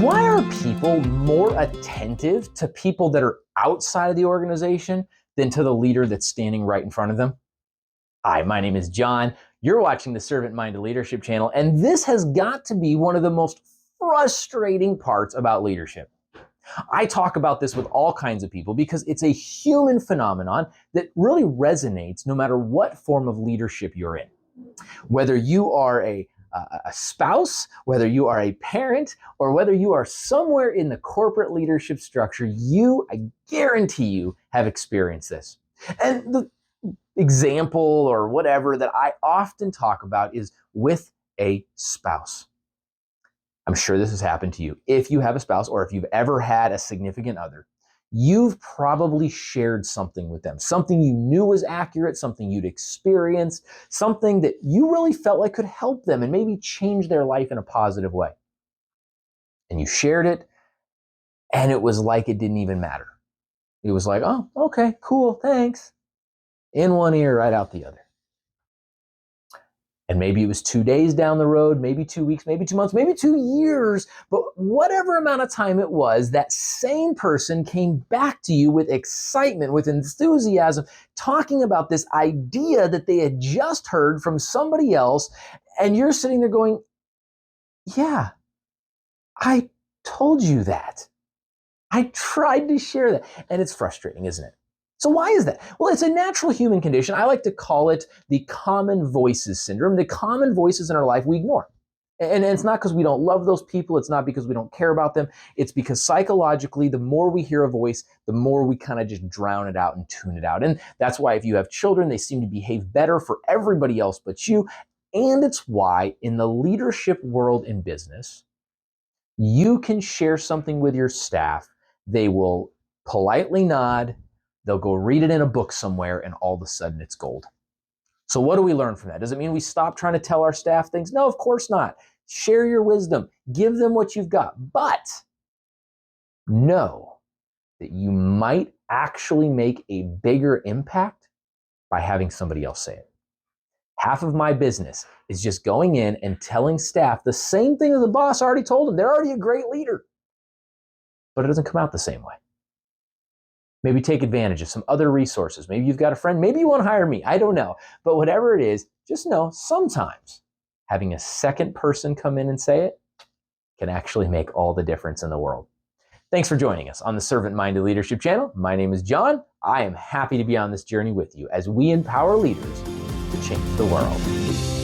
Why are people more attentive to people that are outside of the organization than to the leader that's standing right in front of them? Hi, my name is John. You're watching the Servant Minded Leadership channel, and this has got to be one of the most frustrating parts about leadership. I talk about this with all kinds of people because it's a human phenomenon that really resonates no matter what form of leadership you're in. Whether you are a spouse, whether you are a parent, or whether you are somewhere in the corporate leadership structure, I guarantee you, have experienced this. And the example or whatever that I often talk about is with a spouse. I'm sure this has happened to you. If you have a spouse or if you've ever had a significant other, you've probably shared something with them, something you knew was accurate, something you'd experienced, something that you really felt like could help them and maybe change their life in a positive way. And you shared it, and it was like it didn't even matter. It was like, oh, okay, cool, thanks. In one ear, right out the other. And maybe it was 2 days down the road, maybe 2 weeks, maybe 2 months, maybe 2 years, but whatever amount of time it was, that same person came back to you with excitement, with enthusiasm, talking about this idea that they had just heard from somebody else. And you're sitting there going, yeah, I told you that. I tried to share that. And it's frustrating, isn't it? So why is that? Well, it's a natural human condition. I like to call it the common voices syndrome. The common voices in our life we ignore. And it's not because we don't love those people. It's not because we don't care about them. It's because psychologically, the more we hear a voice, the more we kind of just drown it out and tune it out. And that's why if you have children, they seem to behave better for everybody else but you. And it's why in the leadership world in business, you can share something with your staff. They will politely nod. They'll go read it in a book somewhere, and all of a sudden it's gold. So what do we learn from that? Does it mean we stop trying to tell our staff things? No, of course not. Share your wisdom. Give them what you've got. But know that you might actually make a bigger impact by having somebody else say it. Half of my business is just going in and telling staff the same thing that the boss already told them. They're already a great leader. But it doesn't come out the same way. Maybe take advantage of some other resources. Maybe you've got a friend. Maybe you want to hire me. I don't know. But whatever it is, just know sometimes having a second person come in and say it can actually make all the difference in the world. Thanks for joining us on the Servant Minded Leadership channel. My name is John. I am happy to be on this journey with you as we empower leaders to change the world.